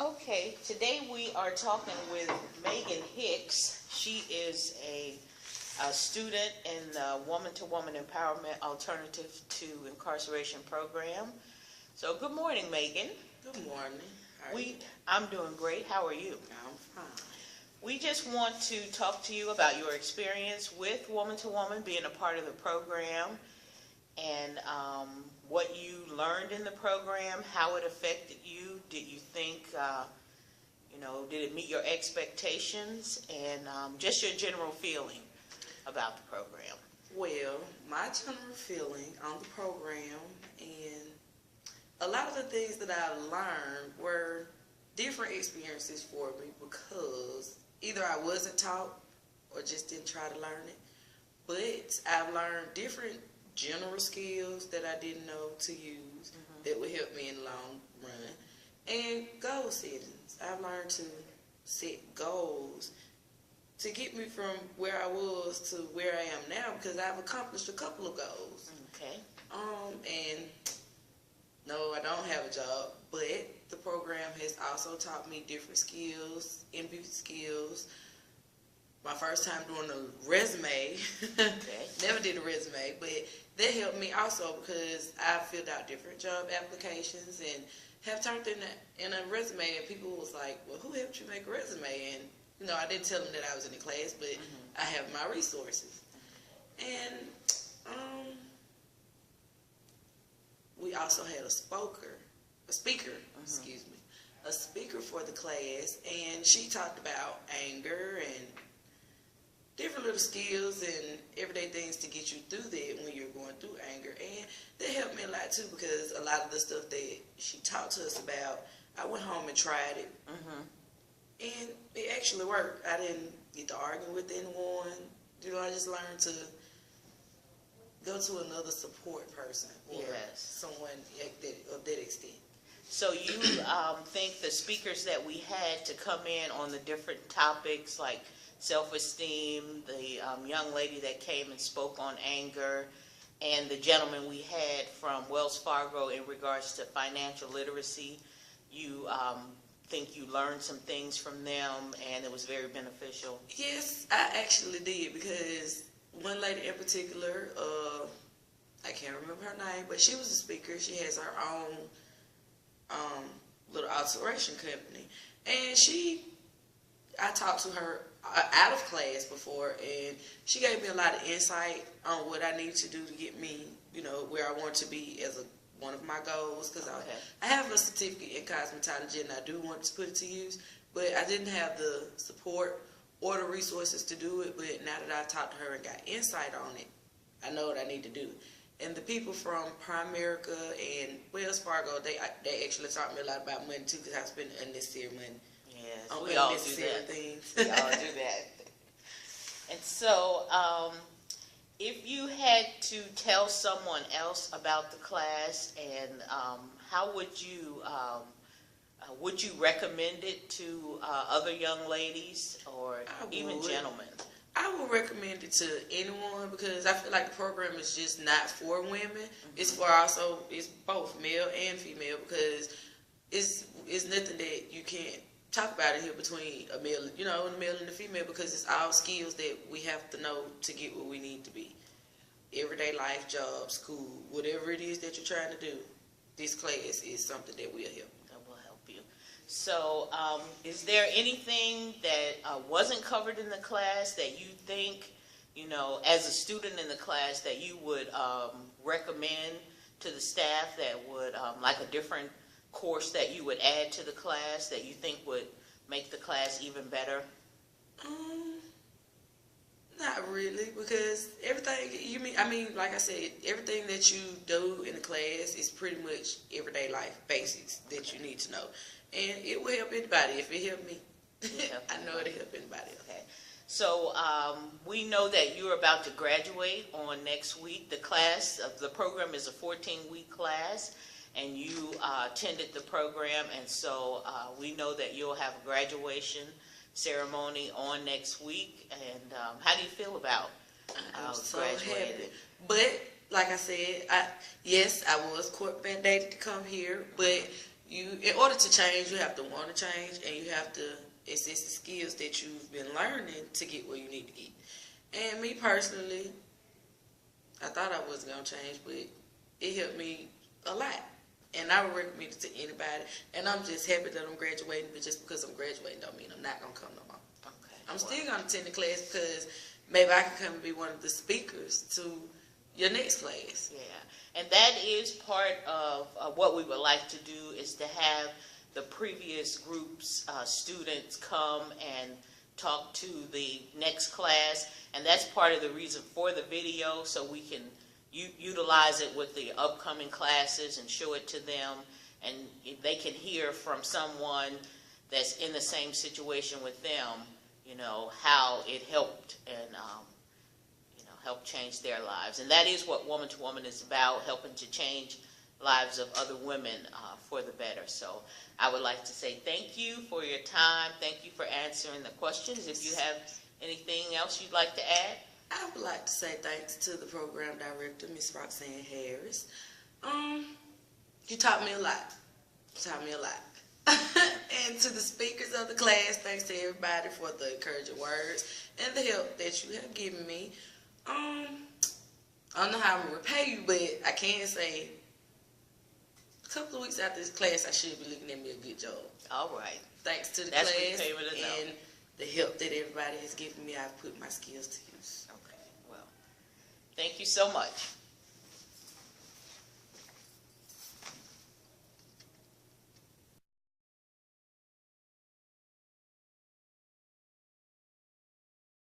Okay, today we are talking with Megan Hicks. She is a student in the Woman2Woman Empowerment Alternative to Incarceration Program. So good morning, Megan. Good morning. How are you? I'm doing great. How are you? I'm fine. We just want to talk to you about your experience with Woman2Woman, being a part of the program, and what you learned in the program, how it affected you. Did you think, did it meet your expectations, and just your general feeling about the program? Well, my general feeling on the program, and a lot of the things that I learned were different experiences for me because either I wasn't taught or just didn't try to learn it. But I've learned different general skills that I didn't know to use that would help me in the long run. And goal settings. I've learned to set goals to get me from where I was to where I am now because I've accomplished a couple of goals. Okay. And no, I don't have a job, but the program has also taught me different skills, interview skills. My first time doing a resume, Okay. never did a resume, but that helped me also because I filled out different job applications and have turned in a resume, and people was like, well, who helped you make a resume? And, I didn't tell them that I was in the class, but I have my resources. And we also had a speaker for the class, and she talked about anger and different little skills and everyday things to get you through that when you're going through anger. And that helped me a lot too because a lot of the stuff that she talked to us about, I went home and tried it. And it actually worked. I didn't get to argue with anyone. I just learned to go to another support person or someone of that extent. So you think the speakers that we had to come in on the different topics like self-esteem, the young lady that came and spoke on anger, and the gentleman we had from Wells Fargo in regards to financial literacy, you think you learned some things from them and it was very beneficial? Yes, I actually did because one lady in particular, I can't remember her name, but she was a speaker. She has her own little alteration company, and I talked to her out of class before, and she gave me a lot of insight on what I needed to do to get me, where I want to be as one of my goals, because I have a certificate in cosmetology and I do want to put it to use, but I didn't have the support or the resources to do it. But now that I've talked to her and got insight on it, I know what I need to do. And the people from Primerica and Wells Fargo, they actually taught me a lot about money too, because I spend unnecessary money. Yes, we all do that. Things. We all do that. And so, if you had to tell someone else about the class, and how would you recommend it to other young ladies or even gentlemen? I would recommend it to anyone because I feel like the program is just not for women. It's both male and female because it's nothing that you can't talk about it here between a male, the male and the female, because it's all skills that we have to know to get where we need to be. Everyday life, job, school, whatever it is that you're trying to do, this class is something that will help. That will help you. So, is there anything that wasn't covered in the class that you think, as a student in the class, that you would recommend to the staff that would, like a different course that you would add to the class that you think would make the class even better? Not really, because everything like I said, everything that you do in the class is pretty much everyday life basics that you need to know, and it will help anybody. If it helped me, I know it'll help anybody else. Okay. So we know that you're about to graduate on next week. The program is a 14-week class, and you attended the program, and so we know that you'll have a graduation ceremony on next week. And how do you feel about I'm so graduating? happy. But like I said, I was court mandated to come here, but in order to change, you have to want to change, and you have to assess the skills that you've been learning to get where you need to get. And me personally, I thought I wasn't going to change, but it helped me a lot. And I would recommend it to anybody. And I'm just happy that I'm graduating, but just because I'm graduating don't mean I'm not going to come no more. Okay. I'm still going to attend the class because maybe I can come and be one of the speakers to your next class. Yeah, and that is part of what we would like to do, is to have the previous group's students come and talk to the next class, and that's part of the reason for the video, so we can utilize it with the upcoming classes and show it to them, and they can hear from someone that's in the same situation with them, you know, how it helped and help change their lives. And that is what Woman2Woman is about, helping to change lives of other women for the better. So I would like to say thank you for your time. Thank you for answering the questions. If you have anything else you'd like to add? I would like to say thanks to the program director, Miss Roxanne Harris. You taught me a lot. And to the speakers of the class, thanks to everybody for the encouraging words and the help that you have given me. I don't know how I'm going to repay you, but I can say a couple of weeks after this class, I should be looking at me a good job. All right. Thanks to the That's class repayment enough. and the help that everybody has given me, I've put my skills to use. Okay, well, thank you so much.